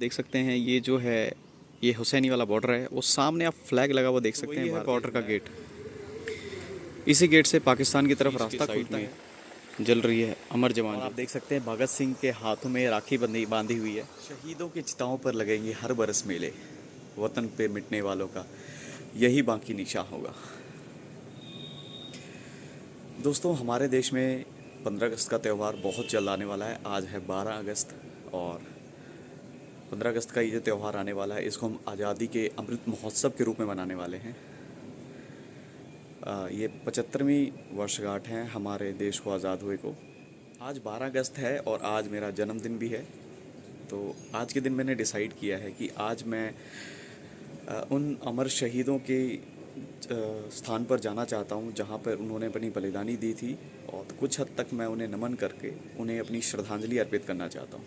देख सकते हैं ये जो है ये हुसैनी वाला बॉर्डर है, वो सामने आप फ्लैग लगा हुआ देख सकते हैं, ये बॉर्डर का गेट। इसी गेट से पाकिस्तान की तरफ रास्ता खुलता है। जल रही है अमर जवान। आप देख सकते हैं भगत सिंह के हाथों में राखी बांधी हुई है। शहीदों की चिताओं पर लगेंगे हर बरस मेले, वतन पे मिटने वालों का यही बाकी निशान होगा। दोस्तों, हमारे देश में 15 अगस्त का त्यौहार बहुत जल्द आने वाला है। आज है 12 अगस्त और 15 अगस्त का ये जो त्यौहार आने वाला है, इसको हम आज़ादी के अमृत महोत्सव के रूप में मनाने वाले हैं। ये 75वीं वर्षगांठ है हमारे देश को आज़ाद हुए को। आज 12 अगस्त है और आज मेरा जन्मदिन भी है। तो आज के दिन मैंने डिसाइड किया है कि आज मैं उन अमर शहीदों के स्थान पर जाना चाहता हूं जहां पर उन्होंने अपनी बलिदानी दी थी, और कुछ हद तक मैं उन्हें नमन करके उन्हें अपनी श्रद्धांजलि अर्पित करना चाहता हूं।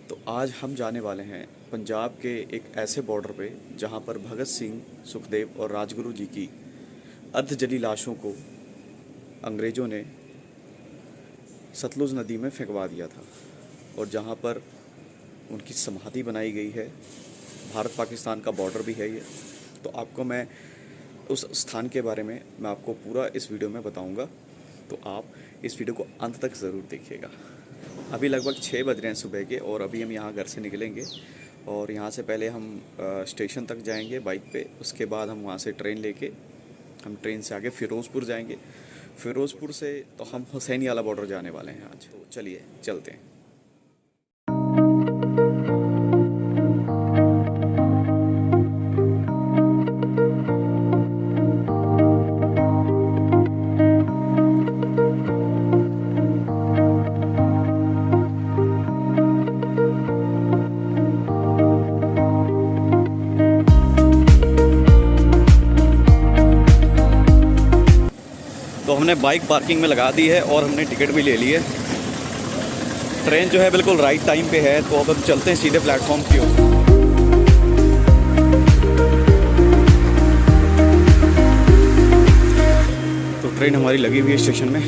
तो आज हम जाने वाले हैं पंजाब के एक ऐसे बॉर्डर पे जहां पर भगत सिंह, सुखदेव और राजगुरु जी की अर्धजली लाशों को अंग्रेज़ों ने सतलुज नदी में फेंकवा दिया था, और जहां पर उनकी समाधि बनाई गई है। भारत पाकिस्तान का बॉर्डर भी है ये। तो आपको मैं उस स्थान के बारे में मैं आपको पूरा इस वीडियो में बताऊंगा, तो आप इस वीडियो को अंत तक ज़रूर देखिएगा। अभी लगभग 6 बज रहे हैं सुबह के, और अभी हम यहाँ घर से निकलेंगे और यहाँ से पहले हम स्टेशन तक जाएंगे बाइक पे। उसके बाद हम वहाँ से ट्रेन लेके हम ट्रेन से आगे फ़िरोज़पुर जाएंगे। फ़िरोज़पुर से तो हम हुसैनी वाला बॉर्डर जाने वाले हैं आज। तो चलिए चलते हैं। तो हमने बाइक पार्किंग में लगा दी है और हमने टिकट भी ले ली है। ट्रेन जो है बिल्कुल राइट टाइम पे है, तो अब हम चलते हैं सीधे प्लेटफॉर्म की ओर। तो ट्रेन हमारी लगी हुई है स्टेशन में,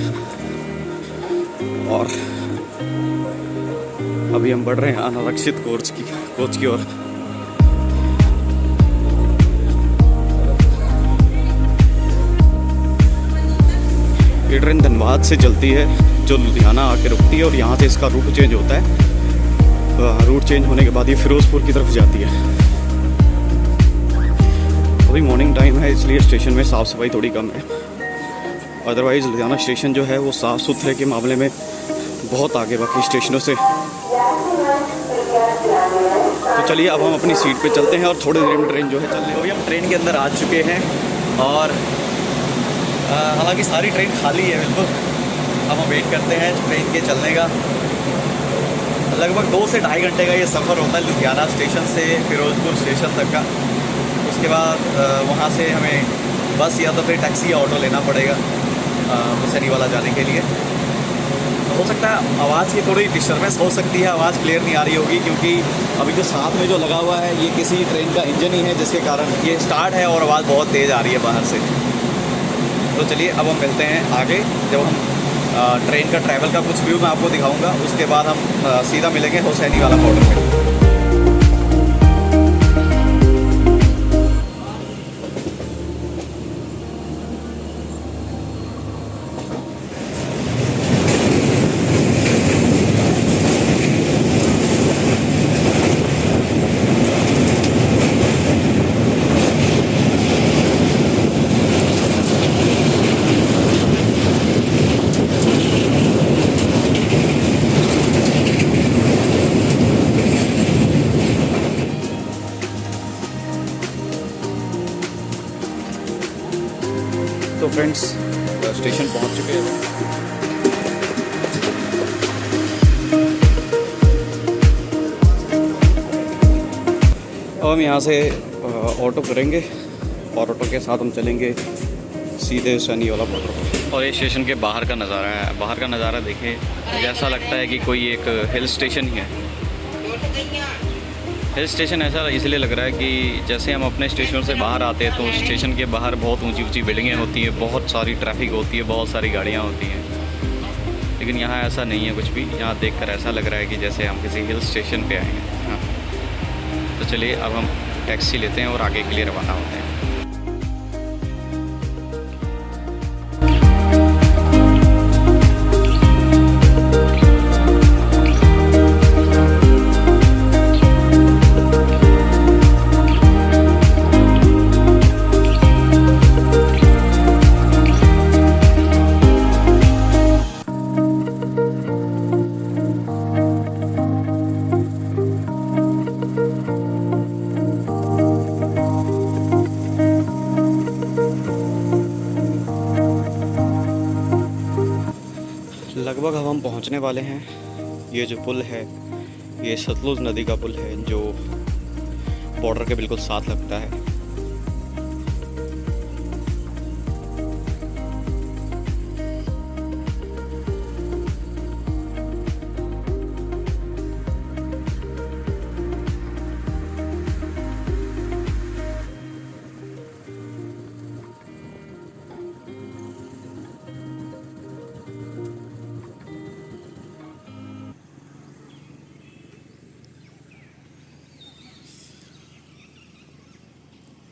और अभी हम बढ़ रहे हैं अनारक्षित कोच की ओर। ये ट्रेन धनबाद से चलती है, जो लुधियाना आके रुकती है, और यहाँ से इसका रूट चेंज होता है। रूट चेंज होने के बाद ये फ़िरोज़पुर की तरफ जाती है। अभी मॉर्निंग टाइम है, इसलिए स्टेशन में साफ़ सफाई थोड़ी कम है। अदरवाइज़ लुधियाना स्टेशन जो है वो साफ़ सुथरे के मामले में बहुत आगे बाकी स्टेशनों से। तो चलिए अब हम अपनी सीट पे चलते हैं, और थोड़ी देर में ट्रेन जो है चलने। अभी हम ट्रेन के अंदर आ चुके हैं, और हालांकि सारी ट्रेन खाली है बिल्कुल। अब हम वेट करते हैं ट्रेन के चलने का। लगभग 2 से ढाई घंटे का ये सफ़र होता है लुधियाना स्टेशन से फ़िरोज़पुर स्टेशन तक का। उसके बाद वहाँ से हमें बस या तो फिर टैक्सी या ऑटो लेना पड़ेगा हुसैनी वाला जाने के लिए। हो सकता है आवाज़ की थोड़ी डिस्टर्बेंस हो सकती है, आवाज़ क्लियर नहीं आ रही होगी, क्योंकि अभी जो साथ में जो लगा हुआ है ये किसी ट्रेन का इंजन ही है, जिसके कारण ये स्टार्ट है और आवाज़ बहुत तेज़ आ रही है बाहर से। तो चलिए अब हम मिलते हैं आगे, जब हम ट्रेन का ट्रैवल का कुछ व्यू मैं आपको दिखाऊंगा। उसके बाद हम सीधा मिलेंगे हुसैनी वाला बॉर्डर पे। तो फ्रेंड्स, स्टेशन पहुंच चुके हैं। अब हम यहाँ से ऑटो करेंगे, और ऑटो के साथ हम चलेंगे सीधे हुसैनी वाला बॉर्डर। और ये स्टेशन के बाहर का नज़ारा है। बाहर का नज़ारा देखिए, जैसा लगता है कि कोई एक हिल स्टेशन ही है। हिल स्टेशन ऐसा इसलिए लग रहा है कि जैसे हम अपने स्टेशनों से बाहर आते हैं तो स्टेशन के बाहर बहुत ऊंची ऊंची बिल्डिंगें होती हैं, बहुत सारी ट्रैफिक होती है, बहुत सारी गाड़ियाँ होती हैं। लेकिन यहाँ ऐसा नहीं है कुछ भी। यहाँ देखकर ऐसा लग रहा है कि जैसे हम किसी हिल स्टेशन पे आए हैं। हाँ, तो चलिए अब हम टैक्सी लेते हैं और आगे के लिए रवाना होते हैं। लगभग अब हम पहुंचने वाले हैं। ये जो पुल है ये सतलुज नदी का पुल है जो बॉर्डर के बिल्कुल साथ लगता है।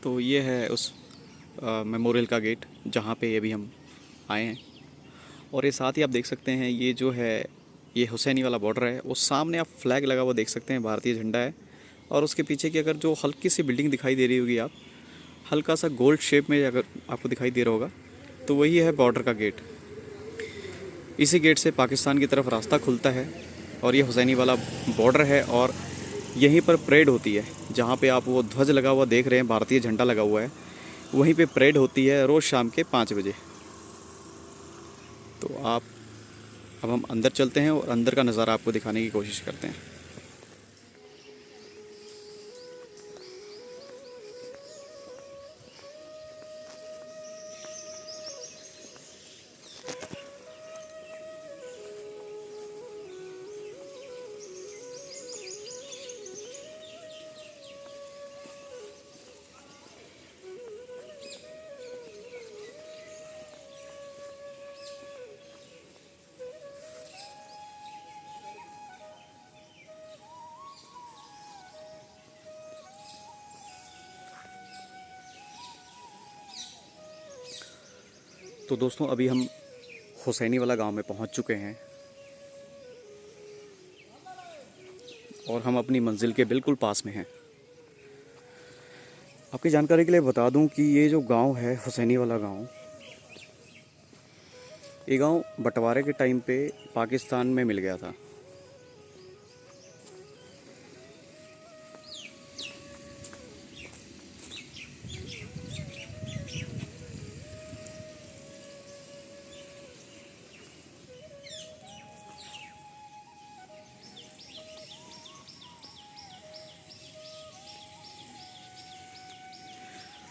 तो ये है उस मेमोरियल का गेट जहाँ पे अभी हम आए हैं। और ये साथ ही आप देख सकते हैं ये जो है ये हुसैनी वाला बॉर्डर है। उस सामने आप फ्लैग लगा हुआ देख सकते हैं, भारतीय झंडा है। और उसके पीछे की अगर जो हल्की सी बिल्डिंग दिखाई दे रही होगी आप, हल्का सा गोल्ड शेप में अगर आपको दिखाई दे रहा होगा, तो वही है बॉर्डर का गेट। इसी गेट से पाकिस्तान की तरफ रास्ता खुलता है। और ये हुसैनी वाला बॉर्डर है और यहीं पर परेड होती है। जहाँ पे आप वो ध्वज लगा हुआ देख रहे हैं, भारतीय झंडा लगा हुआ है, वहीं पे परेड होती है रोज़ शाम के 5 बजे। तो अब हम अंदर चलते हैं और अंदर का नज़ारा आपको दिखाने की कोशिश करते हैं। तो दोस्तों अभी हम हुसैनी वाला गांव में पहुंच चुके हैं और हम अपनी मंजिल के बिल्कुल पास में हैं। आपकी जानकारी के लिए बता दूं कि ये जो गांव है हुसैनी वाला गांव, ये गांव बंटवारे के टाइम पे पाकिस्तान में मिल गया था।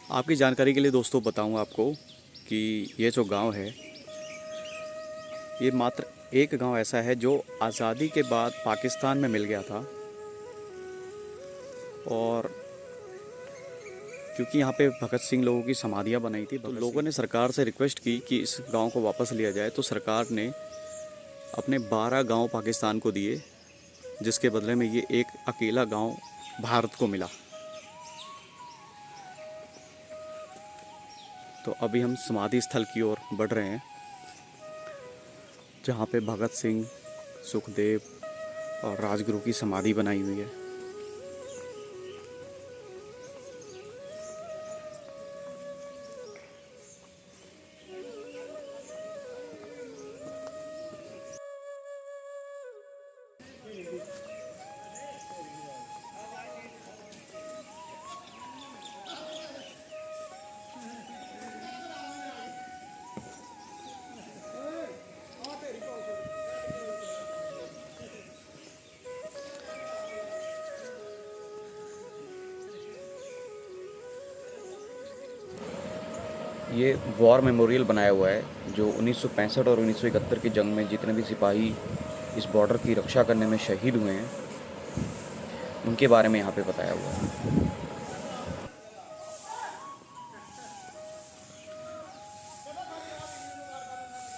आपकी जानकारी के लिए दोस्तों बताऊं आपको कि ये जो गांव है ये मात्र एक गांव ऐसा है जो आज़ादी के बाद पाकिस्तान में मिल गया था। और क्योंकि यहाँ पे भगत सिंह लोगों की समाधियाँ बनाई थी, तो लोगों ने सरकार से रिक्वेस्ट की कि इस गांव को वापस लिया जाए। तो सरकार ने अपने 12 गांव पाकिस्तान को दिए, जिसके बदले में ये एक अकेला गांव भारत को मिला। तो अभी हम समाधि स्थल की ओर बढ़ रहे हैं जहाँ पे भगत सिंह, सुखदेव और राजगुरु की समाधि बनाई हुई है। ये वॉर मेमोरियल बनाया हुआ है जो 1965 और 1971 की जंग में जितने भी सिपाही इस बॉर्डर की रक्षा करने में शहीद हुए हैं उनके बारे में यहाँ पे बताया हुआ है।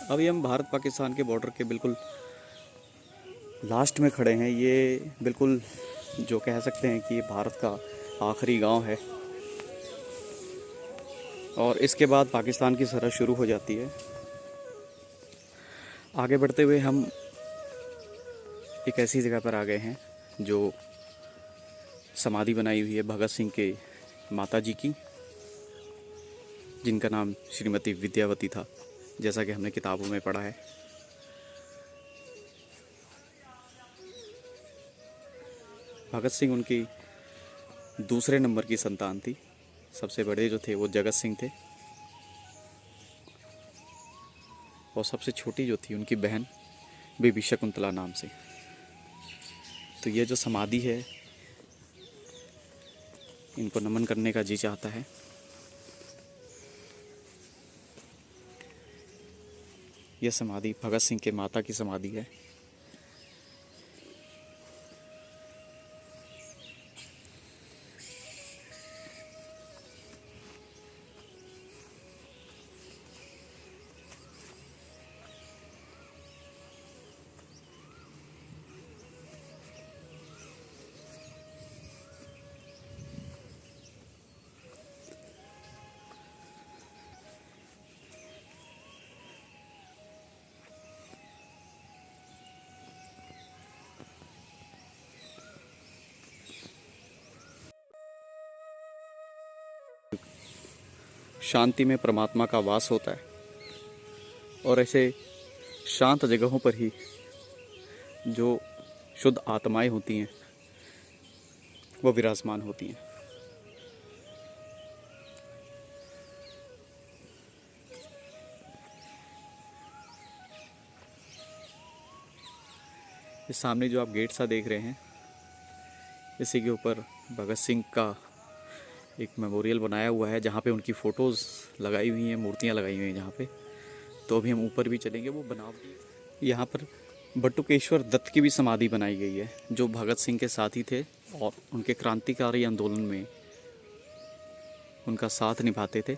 अभी हम भारत पाकिस्तान के बॉर्डर के बिल्कुल लास्ट में खड़े हैं। ये बिल्कुल जो कह सकते हैं कि ये भारत का आखिरी गांव है और इसके बाद पाकिस्तान की सरहद शुरू हो जाती है। आगे बढ़ते हुए हम एक ऐसी जगह पर आ गए हैं जो समाधि बनाई हुई है भगत सिंह के माता जी की, जिनका नाम श्रीमती विद्यावती था, जैसा कि हमने किताबों में पढ़ा है। भगत सिंह उनकी दूसरे नंबर की संतान थी। सबसे बड़े जो थे वो जगत सिंह थे और सबसे छोटी जो थी उनकी बहन बीबी शकुंतला नाम से। तो ये जो समाधि है, इनको नमन करने का जी चाहता है। यह समाधि भगत सिंह के माता की समाधि है। शांति में परमात्मा का वास होता है और ऐसे शांत जगहों पर ही जो शुद्ध आत्माएं होती हैं वो विराजमान होती हैं। इस सामने जो आप गेट सा देख रहे हैं, इसी के ऊपर भगत सिंह का एक मेमोरियल बनाया हुआ है, जहाँ पे उनकी फ़ोटोज़ लगाई हुई हैं, मूर्तियाँ लगाई हुई हैं जहाँ पे। तो अभी हम ऊपर भी चलेंगे। वो बनावटी यहाँ पर बटुकेश्वर दत्त की भी समाधि बनाई गई है, जो भगत सिंह के साथी थे और उनके क्रांतिकारी आंदोलन में उनका साथ निभाते थे।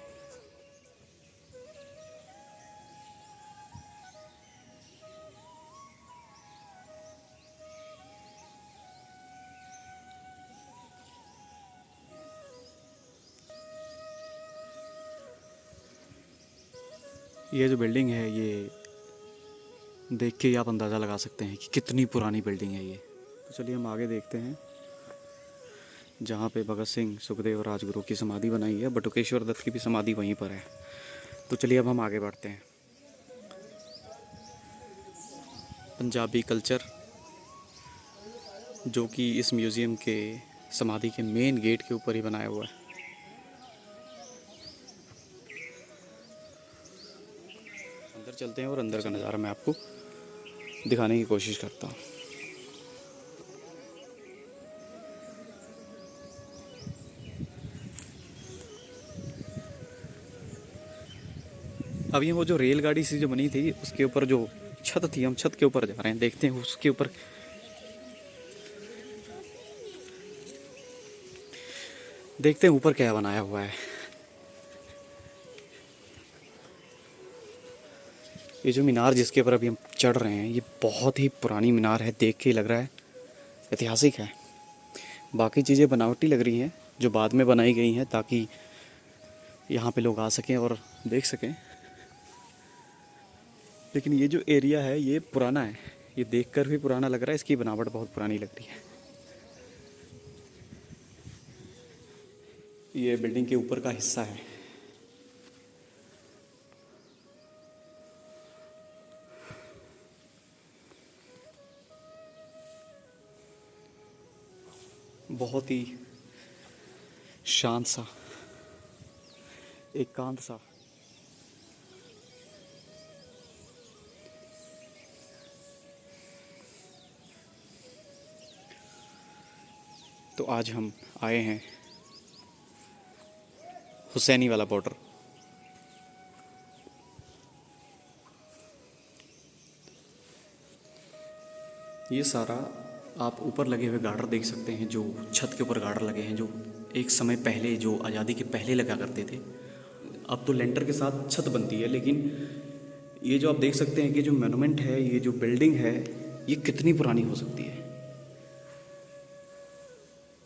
ये जो बिल्डिंग है, ये देख के ही आप अंदाज़ा लगा सकते हैं कि कितनी पुरानी बिल्डिंग है ये। तो चलिए हम आगे देखते हैं, जहाँ पे भगत सिंह, सुखदेव, राजगुरु की समाधि बनाई है। बटुकेश्वर दत्त की भी समाधि वहीं पर है। तो चलिए अब हम आगे बढ़ते हैं। पंजाबी कल्चर, जो कि इस म्यूज़ियम के समाधि के मेन गेट के ऊपर ही बनाया हुआ है। अंदर चलते हैं और अंदर का नज़ारा मैं आपको दिखाने की कोशिश करता हूँ। अब ये वो जो रेलगाड़ी सी जो बनी थी, उसके ऊपर जो छत थी, हम छत के ऊपर जा रहे हैं, देखते हैं उसके ऊपर देखते हैं ऊपर क्या बनाया हुआ है। ये जो मीनार जिसके ऊपर अभी हम चढ़ रहे हैं, ये बहुत ही पुरानी मीनार है। देख के लग रहा है ऐतिहासिक है। बाकी चीज़ें बनावटी लग रही हैं, जो बाद में बनाई गई हैं ताकि यहाँ पे लोग आ सकें और देख सकें। लेकिन ये जो एरिया है ये पुराना है, ये देखकर भी पुराना लग रहा है। इसकी बनावट बहुत पुरानी लग रही है। ये बिल्डिंग के ऊपर का हिस्सा है। बहुत ही शांत सा, एकांत सा। तो आज हम आए हैं हुसैनी वाला बॉर्डर। ये सारा आप ऊपर लगे हुए गार्डर देख सकते हैं, जो छत के ऊपर गार्डर लगे हैं, जो एक समय पहले, जो आज़ादी के पहले लगा करते थे। अब तो लेंटर के साथ छत बनती है, लेकिन ये जो आप देख सकते हैं कि जो मोनूमेंट है, ये जो बिल्डिंग है, ये कितनी पुरानी हो सकती है।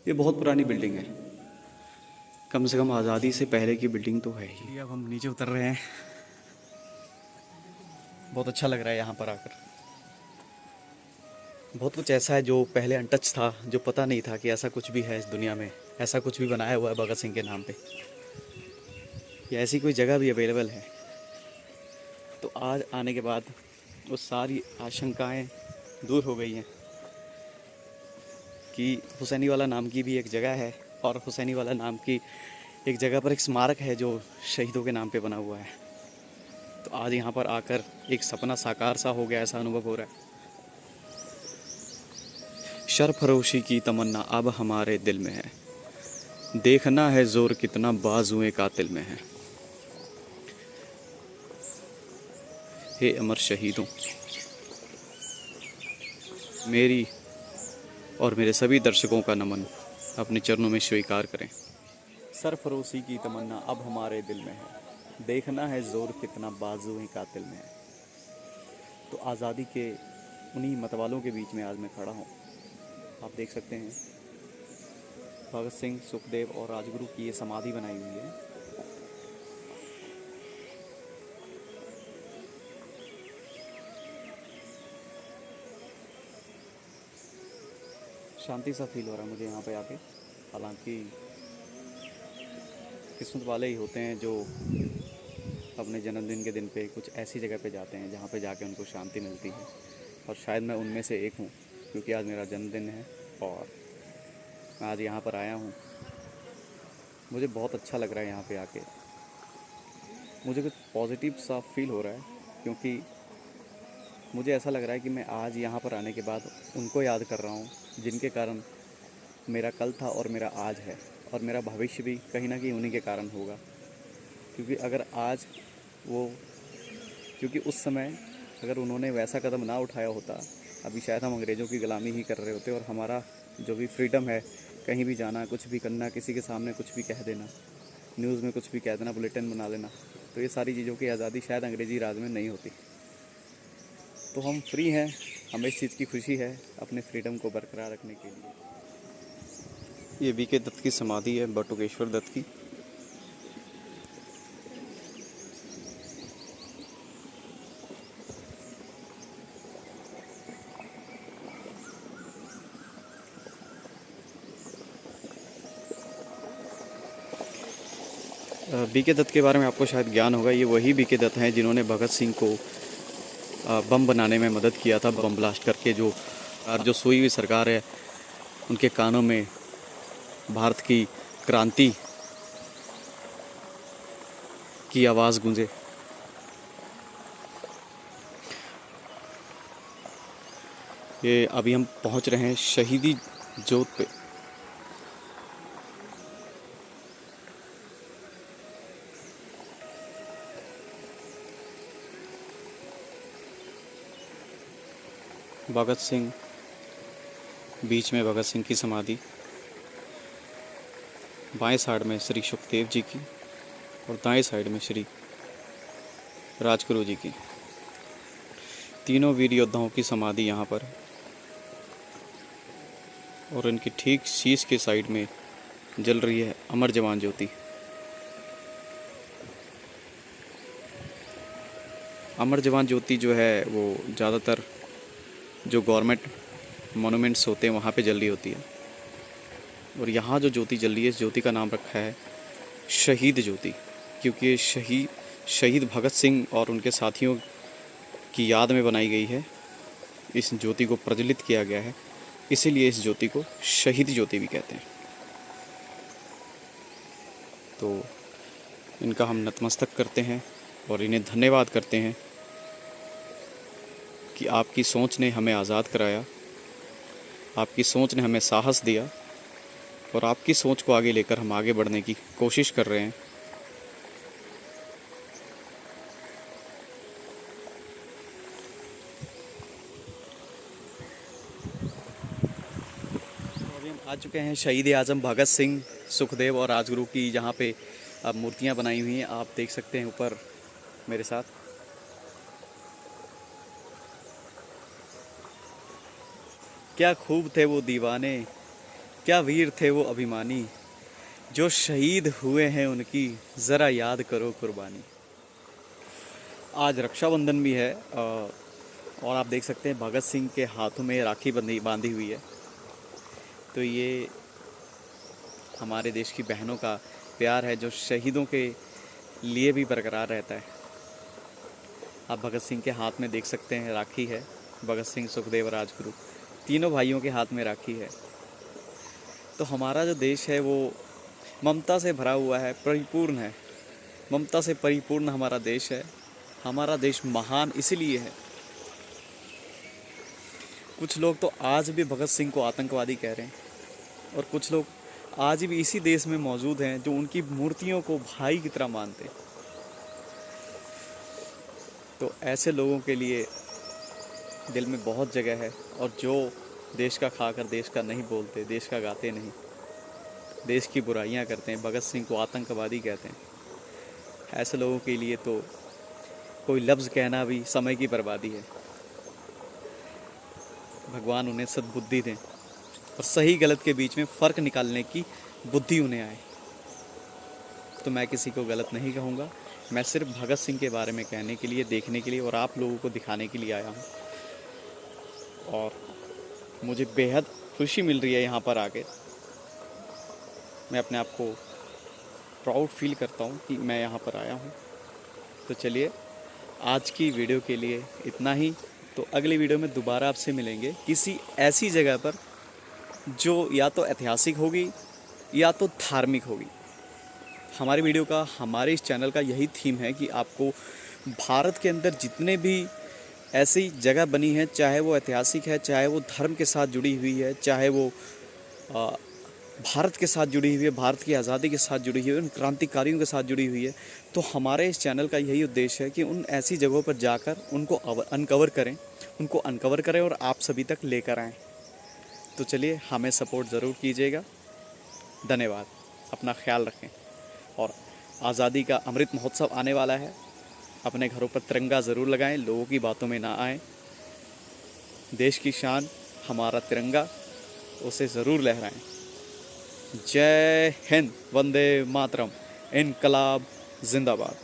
ये बहुत पुरानी बिल्डिंग है, कम से कम आज़ादी से पहले की बिल्डिंग तो है ही। अब हम नीचे उतर रहे हैं, बहुत अच्छा लग रहा है यहाँ पर आकर। बहुत कुछ ऐसा है जो पहले अनटच था, जो पता नहीं था कि ऐसा कुछ भी है इस दुनिया में, ऐसा कुछ भी बनाया हुआ है भगत सिंह के नाम पे, या ऐसी कोई जगह भी अवेलेबल है। तो आज आने के बाद वो सारी आशंकाएं दूर हो गई हैं कि हुसैनी वाला नाम की भी एक जगह है, और हुसैनी वाला नाम की एक जगह पर एक स्मारक है जो शहीदों के नाम पे बना हुआ है। तो आज यहाँ पर आकर एक सपना साकार सा हो गया, ऐसा अनुभव हो रहा है। शरफरोशी की तमन्ना अब हमारे दिल में है, देखना है जोर कितना बाजुए कातिल में है। हे अमर शहीदों, मेरी और मेरे सभी दर्शकों का नमन अपने चरणों में स्वीकार करें। सरफरोशी की तमन्ना अब हमारे दिल में है, देखना है जोर कितना बाजुए कातिल में है। तो आज़ादी के उन्हीं मतवालों के बीच में आज मैं खड़ा हूँ। आप देख सकते हैं भगत सिंह, सुखदेव और राजगुरु की ये समाधि बनाई हुई है। शांति सा फील हो रहा है मुझे यहाँ पे आके। हालांकि किस्मत वाले ही होते हैं जो अपने जन्मदिन के दिन पे कुछ ऐसी जगह पे जाते हैं जहाँ पे जाके उनको शांति मिलती है, और शायद मैं उनमें से एक हूँ, क्योंकि आज मेरा जन्मदिन है और मैं आज यहाँ पर आया हूँ। मुझे बहुत अच्छा लग रहा है यहाँ पे आके। मुझे कुछ पॉजिटिव सा फील हो रहा है, क्योंकि मुझे ऐसा लग रहा है कि मैं आज यहाँ पर आने के बाद उनको याद कर रहा हूँ जिनके कारण मेरा कल था और मेरा आज है, और मेरा भविष्य भी कहीं ना कहीं उन्हीं के कारण होगा। क्योंकि अगर आज वो, क्योंकि उस समय अगर उन्होंने वैसा कदम ना उठाया होता, अभी शायद हम अंग्रेज़ों की ग़ुलामी ही कर रहे होते, और हमारा जो भी फ्रीडम है, कहीं भी जाना, कुछ भी करना, किसी के सामने कुछ भी कह देना, न्यूज़ में कुछ भी कह देना, बुलेटिन बना देना, तो ये सारी चीज़ों की आज़ादी शायद अंग्रेज़ी राज में नहीं होती। तो हम फ्री हैं, हमें इस चीज़ की खुशी है अपने फ्रीडम को बरकरार रखने के लिए। ये बीके दत्त की समाधि है, बटुकेश्वर दत्त की। बीके दत्त के बारे में आपको शायद ज्ञान होगा। ये वही बीके दत्त हैं जिन्होंने भगत सिंह को बम बनाने में मदद किया था, बम ब्लास्ट करके। जो सोई हुई सरकार है, उनके कानों में भारत की क्रांति की आवाज़ गूंजे। ये अभी हम पहुंच रहे हैं शहीदी जोत पे। भगत सिंह, बीच में भगत सिंह की समाधि, बाएं साइड में श्री सुखदेव जी की, और दाएं साइड में श्री राजगुरु जी की। तीनों वीर योद्धाओं की समाधि यहाँ पर, और इनकी ठीक शीश के साइड में जल रही है अमर जवान ज्योति। अमर जवान ज्योति जो है वो ज़्यादातर जो गवर्नमेंट मोनूमेंट्स होते हैं वहाँ पे जल रही होती है, और यहाँ जो ज्योति जल रही है, इस ज्योति का नाम रखा है शहीद ज्योति, क्योंकि ये शहीद भगत सिंह और उनके साथियों की याद में बनाई गई है। इस ज्योति को प्रज्वलित किया गया है, इसीलिए इस ज्योति को शहीद ज्योति भी कहते हैं। तो इनका हम नतमस्तक करते हैं और इन्हें धन्यवाद करते हैं कि आपकी सोच ने हमें आज़ाद कराया, आपकी सोच ने हमें साहस दिया, और आपकी सोच को आगे लेकर हम आगे बढ़ने की कोशिश कर रहे हैं। तो अभी हम आ चुके हैं शहीद आज़म भगत सिंह, सुखदेव और राजगुरु की जहाँ पे अब मूर्तियाँ बनाई हुई हैं। आप देख सकते हैं ऊपर मेरे साथ। क्या खूब थे वो दीवाने, क्या वीर थे वो अभिमानी, जो शहीद हुए हैं उनकी ज़रा याद करो कुर्बानी। आज रक्षाबंधन भी है और आप देख सकते हैं भगत सिंह के हाथों में राखी बंधी बांधी हुई है। तो ये हमारे देश की बहनों का प्यार है जो शहीदों के लिए भी बरकरार रहता है। आप भगत सिंह के हाथ में देख सकते हैं राखी है। भगत सिंह, सुखदेव, राजगुरु तीनों भाइयों के हाथ में राखी है। तो हमारा जो देश है वो ममता से भरा हुआ है, परिपूर्ण है। ममता से परिपूर्ण हमारा देश है। हमारा देश महान इसलिए है। कुछ लोग तो आज भी भगत सिंह को आतंकवादी कह रहे हैं और कुछ लोग आज भी इसी देश में मौजूद हैं जो उनकी मूर्तियों को भाई की तरह मानते। तो ऐसे लोगों के लिए दिल में बहुत जगह है और जो देश का खाकर देश का नहीं बोलते, देश का गाते नहीं, देश की बुराइयां करते हैं, भगत सिंह को आतंकवादी कहते हैं, ऐसे लोगों के लिए तो कोई लफ्ज़ कहना भी समय की बर्बादी है। भगवान उन्हें सद्बुद्धि दें और सही गलत के बीच में फ़र्क निकालने की बुद्धि उन्हें आए। तो मैं किसी को गलत नहीं कहूँगा, मैं सिर्फ भगत सिंह के बारे में कहने के लिए, देखने के लिए और आप लोगों को दिखाने के लिए आया हूँ। और मुझे बेहद खुशी मिल रही है यहाँ पर आके। मैं अपने आप को प्राउड फील करता हूँ कि मैं यहाँ पर आया हूँ। तो चलिए आज की वीडियो के लिए इतना ही। तो अगली वीडियो में दोबारा आपसे मिलेंगे किसी ऐसी जगह पर जो या तो ऐतिहासिक होगी या तो धार्मिक होगी। हमारी वीडियो का, हमारे इस चैनल का यही थीम है कि आपको भारत के अंदर जितने भी ऐसी जगह बनी है, चाहे वो ऐतिहासिक है, चाहे वो धर्म के साथ जुड़ी हुई है, चाहे वो भारत के साथ जुड़ी हुई है, भारत की आज़ादी के साथ जुड़ी हुई है, उन क्रांतिकारियों के साथ जुड़ी हुई है, तो हमारे इस चैनल का यही उद्देश्य है कि उन ऐसी जगहों पर जाकर उनको अनकवर करें और आप सभी तक लेकर आएँ। तो चलिए हमें सपोर्ट ज़रूर कीजिएगा। धन्यवाद। अपना ख्याल रखें। और आज़ादी का अमृत महोत्सव आने वाला है। अपने घरों पर तिरंगा ज़रूर लगाएं, लोगों की बातों में ना आएं। देश की शान हमारा तिरंगा, उसे ज़रूर लहराएं। जय हिंद, वंदे मातरम, इनकलाब जिंदाबाद।